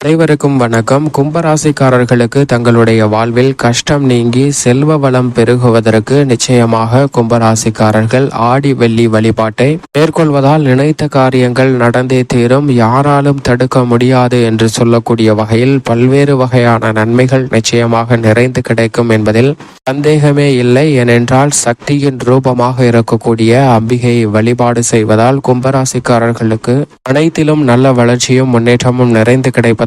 அனைவருக்கும் வணக்கம். கும்பராசிக்காரர்களுக்கு தங்களுடைய வாழ்வில் கஷ்டம் நீங்கி செல்வ வளம் பெருகுவதற்கு நிச்சயமாக கும்பராசிக்காரர்கள் ஆடி வெள்ளி வழிபாட்டை மேற்கொள்வதால் நினைத்த காரியங்கள் நடந்தே தீரும், யாராலும் தடுக்க முடியாது என்று சொல்லக்கூடிய வகையில் பல்வேறு வகையான நன்மைகள் நிச்சயமாக நிறைந்து கிடைக்கும் என்பதில் சந்தேகமே இல்லை. ஏனென்றால் சக்தியின் ரூபமாக இருக்கக்கூடிய அம்பிகையை வழிபாடு செய்வதால் கும்பராசிக்காரர்களுக்கு அனைத்திலும் நல்ல வளர்ச்சியும் முன்னேற்றமும் நிறைந்து கிடைப்பதற்கான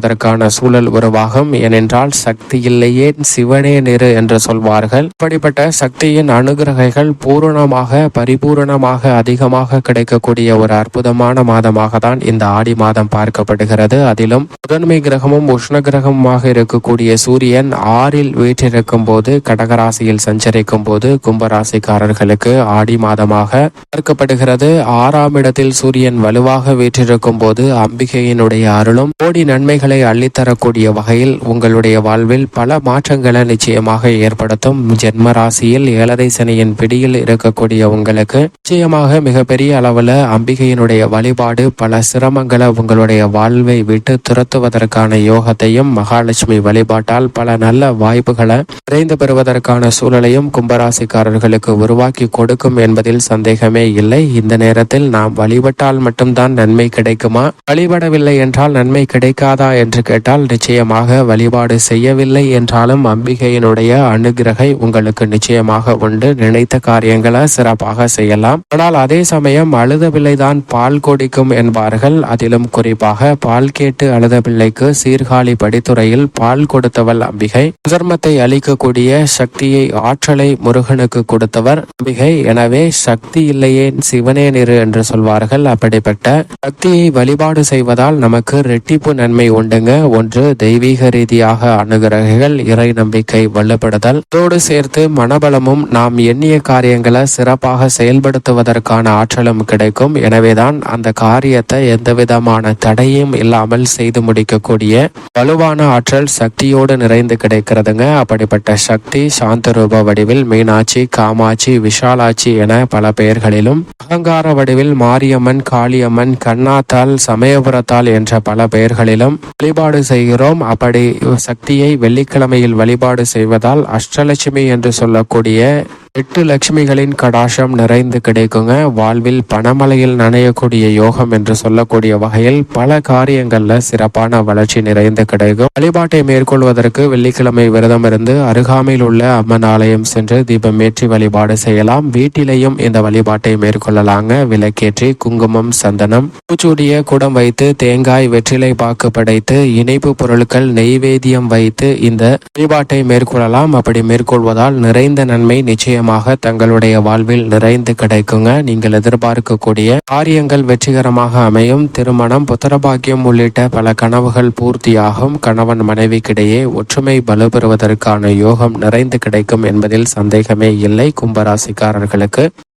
சூழல் உருவாகும். ஏனென்றால் சக்தி இல்லையே சிவனே நிறு என்று சொல்வார்கள். இப்படிப்பட்ட சக்தியின் அனுகிரகைகள் பூரணமாக பரிபூரணமாக அதிகமாக கிடைக்கக்கூடிய ஒரு அற்புதமான மாதமாக தான் இந்த ஆடி மாதம் பார்க்கப்படுகிறது. அதிலும் முதன்மை கிரகமும் உஷ்ண கிரகமாக இருக்கக்கூடிய சூரியன் 6இல் வீற்றிருக்கும் போது கடகராசியில் சஞ்சரிக்கும் போது கும்பராசிக்காரர்களுக்கு ஆடி மாதமாக பார்க்கப்படுகிறது. 6ஆம் இடத்தில் சூரியன் வலுவாக வீற்றிருக்கும் போது அம்பிகையினுடைய அருளும் கோடி நன்மைகளை அள்ளித்தரக்கூடிய வகையில் உங்களுடைய வாழ்வில் பல மாற்றங்களை நிச்சயமாக ஏற்படுத்தும். ஜென்ம ராசியில் 7.5 சனியின் பிடியில் இருக்கக்கூடிய உங்களுக்கு நிச்சயமாக மிகப்பெரிய அளவில் அம்பிகையினுடைய வழிபாடு பல சிரமங்களை உங்களுடைய வாழ்வை விட்டு துரத்துவதற்கான யோகத்தையும், மகாலட்சுமி வழிபாட்டால் பல நல்ல வாய்ப்புகளை விரைந்து பெறுவதற்கான சூழலையும் கும்பராசிக்காரர்களுக்கு உருவாக்கி கொடுக்கும் என்பதில் சந்தேகமே இல்லை. இந்த நேரத்தில் நாம் வழிபட்டால் மட்டும்தான் நன்மை கிடைக்குமா, வழிபடவில்லை என்றால் நன்மை கிடைக்காதா என்று கேட்டால் நிச்சயமாக வழிபாடு செய்யவில்லை என்றாலும் அம்பிகையினுடைய அனுகிரகை உங்களுக்கு நிச்சயமாக உண்டு. நினைத்த காரியங்களை சிறப்பாக செய்யலாம். ஆனால் அதே சமயம் அழுத பிள்ளைதான் பால் கொடிக்கும் என்பார்கள். அதிலும் குறிப்பாக பால் கேட்டு அழுத பிள்ளைக்கு சீர்காழி படித்துறையில் பால் கொடுத்தவள் அம்பிகை. தர்மத்தை அளிக்கக்கூடிய சக்தியை, ஆற்றலை முருகனுக்கு கொடுத்தவர் அம்பிகை. எனவே சக்தி இல்லையே சிவனே நிறு என்று சொல்வார்கள். அப்படிப்பட்ட சக்தியை வழிபாடு செய்வதால் நமக்கு ரெட்டிப்பு நன்மை உண்டுங்க. ஒன்று, தெய்வீக ரீதியாக அனுகிரகங்கள், இறை நம்பிக்கை வலுப்படுதல், அதோடு சேர்த்து மனபலமும் நாம் எண்ணிய காரியங்களை சிறப்பாக செயல்படுத்துவதற்கான ஆற்றலும் கிடைக்கும். எனவேதான் அந்த காரியத்தை எந்தவிதமான தடையும் இல்லாமல் செய்து முடிக்கக்கூடிய வலுவான ஆற்றல் சக்தியோடு நிறைந்து கிடைக்கிறதுங்க. அப்படிப்பட்ட சக்தி சாந்த ரூப வடிவில் மீனாட்சி, காமாட்சி, விஷாலாட்சி என பல பெயர்களிலும், அகங்கார வடிவில் மாரியம்மன், காளியம்மன், கண்ணாத்தால், சமயபுரத்தால் என்ற பல பெயர்களிலும் வழிபாடு செய்கிறோம். அப்படி சக்தியை வெள்ளிக்கிழமையில் வழிபாடு செய்வதால் அஷ்டலட்சுமி என்று சொல்லக்கூடிய 8 லட்சுமிகளின் கடாசம் நிறைந்து கிடைக்குங்க. வாழ்வில் பணமலையில் நனையக்கூடிய யோகம் என்று சொல்லக்கூடிய வகையில் பல காரியங்கள்ல சிறப்பான வளர்ச்சி நிறைந்து கிடைக்கும். வழிபாட்டை மேற்கொள்வதற்கு வெள்ளிக்கிழமை விரதம் இருந்து அருகாமையில் உள்ள அம்மன் ஆலயம் சென்று தீபம் ஏற்றி வழிபாடு செய்யலாம். வீட்டிலேயும் இந்த வழிபாட்டை மேற்கொள்ளலாங்க. விளக்கேற்றி குங்குமம், சந்தனம், பூச்சூடிய குடம் வைத்து தேங்காய், வெற்றிலை பாக்கு படைத்து இனிப்பு பொருட்கள், நெய்வேத்தியம் வைத்து இந்த வழிபாட்டை மேற்கொள்ளலாம். அப்படி மேற்கொள்வதால் நிறைந்த நன்மை நிச்சயம் தங்களுடைய வாழ்வில் நிறைந்து கிடைக்குங்க. நீங்கள் எதிர்பார்க்கக்கூடிய காரியங்கள் வெற்றிகரமாக அமையும். திருமணம், புத்திரபாக்கியம் உள்ளிட்ட பல கனவுகள் பூர்த்தியாகும். கணவன் மனைவிக்கிடையே ஒற்றுமை பலுப்பெறுவதற்கான யோகம் நிறைந்து கிடைக்கும் என்பதில் சந்தேகமே இல்லை. கும்பராசிக்காரர்களுக்கு